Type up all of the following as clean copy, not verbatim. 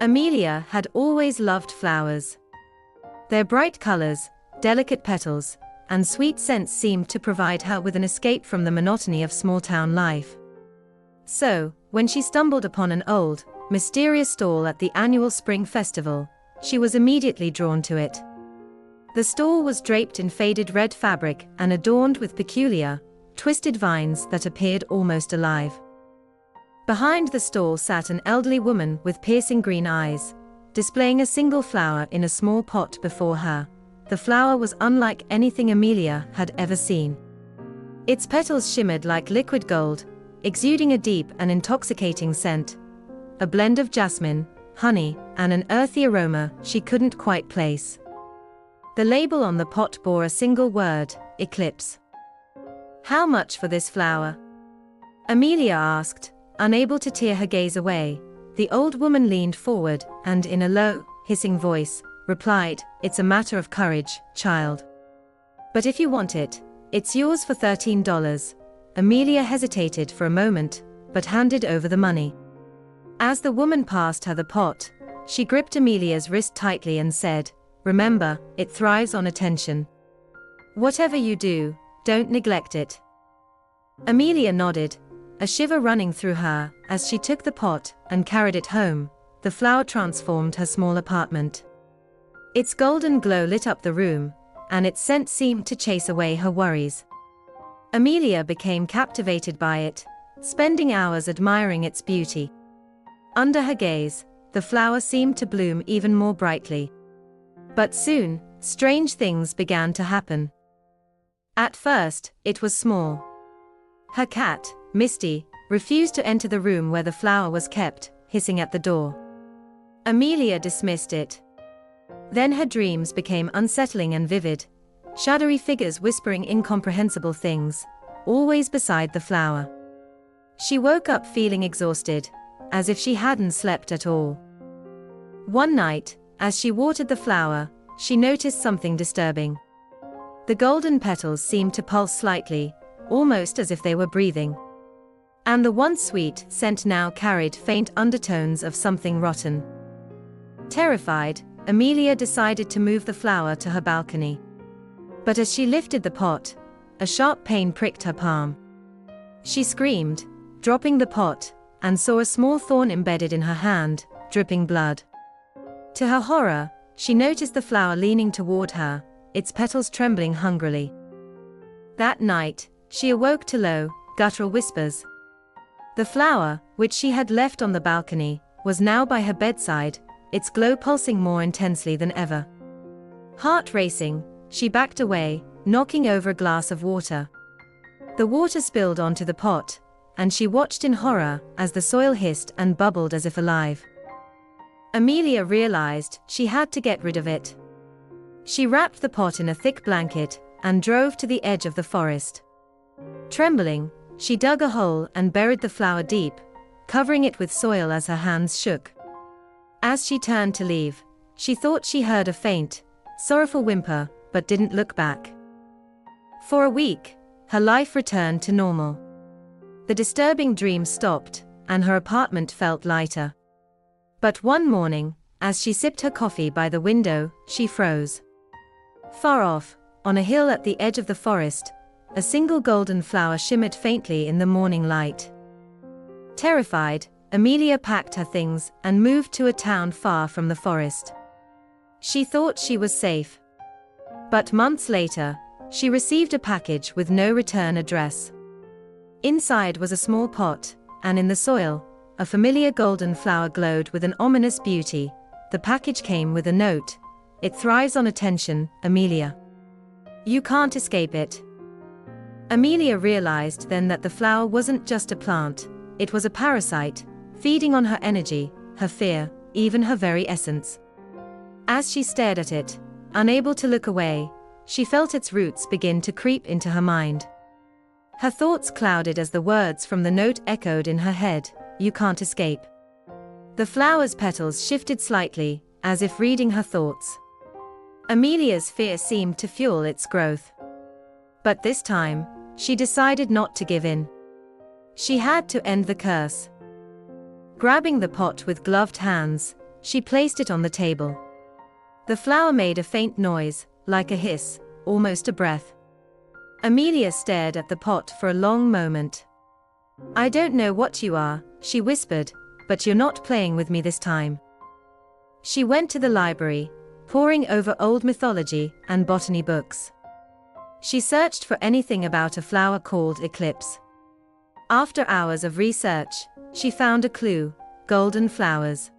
Amelia had always loved flowers. Their bright colors, delicate petals, and sweet scents seemed to provide her with an escape from the monotony of small-town life. So, when she stumbled upon an old, mysterious stall at the annual spring festival, she was immediately drawn to it. The stall was draped in faded red fabric and adorned with peculiar, twisted vines that appeared almost alive. Behind the stall sat an elderly woman with piercing green eyes, displaying a single flower in a small pot before her. The flower was unlike anything Amelia had ever seen. Its petals shimmered like liquid gold, exuding a deep and intoxicating scent, a blend of jasmine, honey, and an earthy aroma she couldn't quite place. The label on the pot bore a single word, Eclipse. "How much for this flower?" Amelia asked, unable to tear her gaze away. The old woman leaned forward and, in a low, hissing voice, replied, "It's a matter of courage, child. But if you want it, it's yours for $13. Amelia hesitated for a moment, but handed over the money. As the woman passed her the pot, she gripped Amelia's wrist tightly and said, "Remember, it thrives on attention. Whatever you do, don't neglect it." Amelia nodded, a shiver running through her as she took the pot and carried it home. The flower transformed her small apartment. Its golden glow lit up the room, and its scent seemed to chase away her worries. Amelia became captivated by it, spending hours admiring its beauty. Under her gaze, the flower seemed to bloom even more brightly. But soon, strange things began to happen. At first, it was small. Her cat, Misty, refused to enter the room where the flower was kept, hissing at the door. Amelia dismissed it. Then her dreams became unsettling and vivid, shadowy figures whispering incomprehensible things, always beside the flower. She woke up feeling exhausted, as if she hadn't slept at all. One night, as she watered the flower, she noticed something disturbing. The golden petals seemed to pulse slightly, almost as if they were breathing. And the once sweet scent now carried faint undertones of something rotten. Terrified, Amelia decided to move the flower to her balcony. But as she lifted the pot, a sharp pain pricked her palm. She screamed, dropping the pot, and saw a small thorn embedded in her hand, dripping blood. To her horror, she noticed the flower leaning toward her, its petals trembling hungrily. That night, she awoke to low, guttural whispers. The flower, which she had left on the balcony, was now by her bedside, its glow pulsing more intensely than ever. Heart racing, she backed away, knocking over a glass of water. The water spilled onto the pot, and she watched in horror as the soil hissed and bubbled as if alive. Amelia realized she had to get rid of it. She wrapped the pot in a thick blanket and drove to the edge of the forest. Trembling, she dug a hole and buried the flower deep, covering it with soil as her hands shook. As she turned to leave, she thought she heard a faint, sorrowful whimper, but didn't look back. For a week, her life returned to normal. The disturbing dreams stopped, and her apartment felt lighter. But one morning, as she sipped her coffee by the window, she froze. Far off, on a hill at the edge of the forest, a single golden flower shimmered faintly in the morning light. Terrified, Amelia packed her things and moved to a town far from the forest. She thought she was safe. But months later, she received a package with no return address. Inside was a small pot, and in the soil, a familiar golden flower glowed with an ominous beauty. The package came with a note. "It thrives on attention, Amelia. You can't escape it." Amelia realized then that the flower wasn't just a plant, it was a parasite, feeding on her energy, her fear, even her very essence. As she stared at it, unable to look away, she felt its roots begin to creep into her mind. Her thoughts clouded as the words from the note echoed in her head, "You can't escape." The flower's petals shifted slightly, as if reading her thoughts. Amelia's fear seemed to fuel its growth. But this time, she decided not to give in. She had to end the curse. Grabbing the pot with gloved hands, She placed it on the table. The flower made a faint noise, like a hiss, almost a breath. Amelia stared at the pot for a long moment. "I don't know what you are," she whispered, "but you're not playing with me this time." She went to the library, poring over old mythology and botany books. She searched for anything about a flower called Eclipse. After hours of research, she found a clue: golden flowers.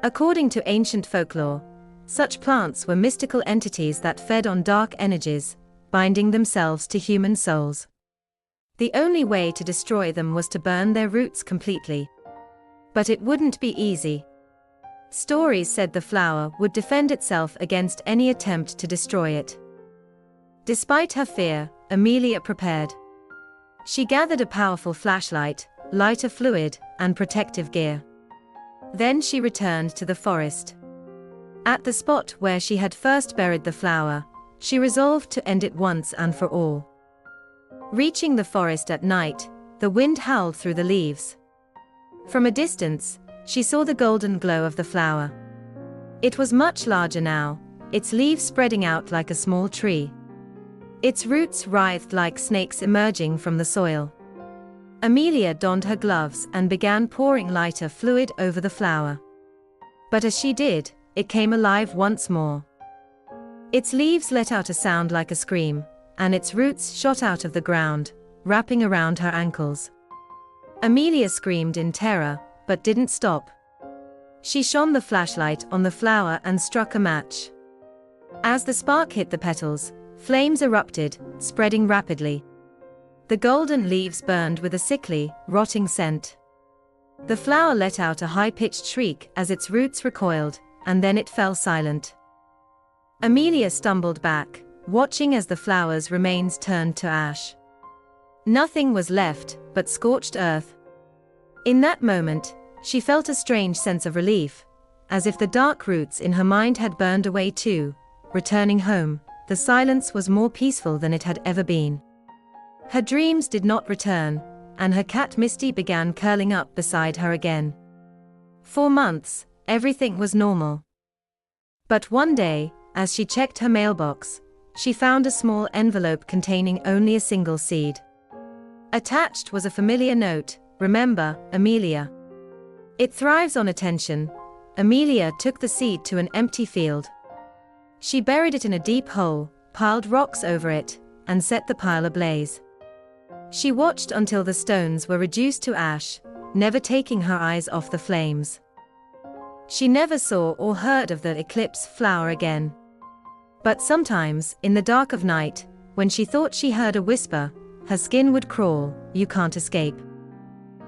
According to ancient folklore, such plants were mystical entities that fed on dark energies, binding themselves to human souls. The only way to destroy them was to burn their roots completely. But it wouldn't be easy. Stories said the flower would defend itself against any attempt to destroy it. Despite her fear, Amelia prepared. She gathered a powerful flashlight, lighter fluid, and protective gear. Then she returned to the forest. At the spot where she had first buried the flower, she resolved to end it once and for all. Reaching the forest at night, the wind howled through the leaves. From a distance, she saw the golden glow of the flower. It was much larger now, its leaves spreading out like a small tree. Its roots writhed like snakes emerging from the soil. Amelia donned her gloves and began pouring lighter fluid over the flower. But as she did, it came alive once more. Its leaves let out a sound like a scream, and its roots shot out of the ground, wrapping around her ankles. Amelia screamed in terror, but didn't stop. She shone the flashlight on the flower and struck a match. As the spark hit the petals, flames erupted, spreading rapidly. The golden leaves burned with a sickly, rotting scent. The flower let out a high-pitched shriek as its roots recoiled, and then it fell silent. Amelia stumbled back, watching as the flower's remains turned to ash. Nothing was left but scorched earth. In that moment, she felt a strange sense of relief, as if the dark roots in her mind had burned away too. Returning home, the silence was more peaceful than it had ever been. Her dreams did not return, and her cat Misty began curling up beside her again. For months, everything was normal. But one day, as she checked her mailbox, she found a small envelope containing only a single seed. Attached was a familiar note: "Remember, Amelia. It thrives on attention." Amelia took the seed to an empty field. She buried it in a deep hole, piled rocks over it, and set the pile ablaze. She watched until the stones were reduced to ash, never taking her eyes off the flames. She never saw or heard of the eclipse flower again. But sometimes, in the dark of night, when she thought she heard a whisper, her skin would crawl. "You can't escape."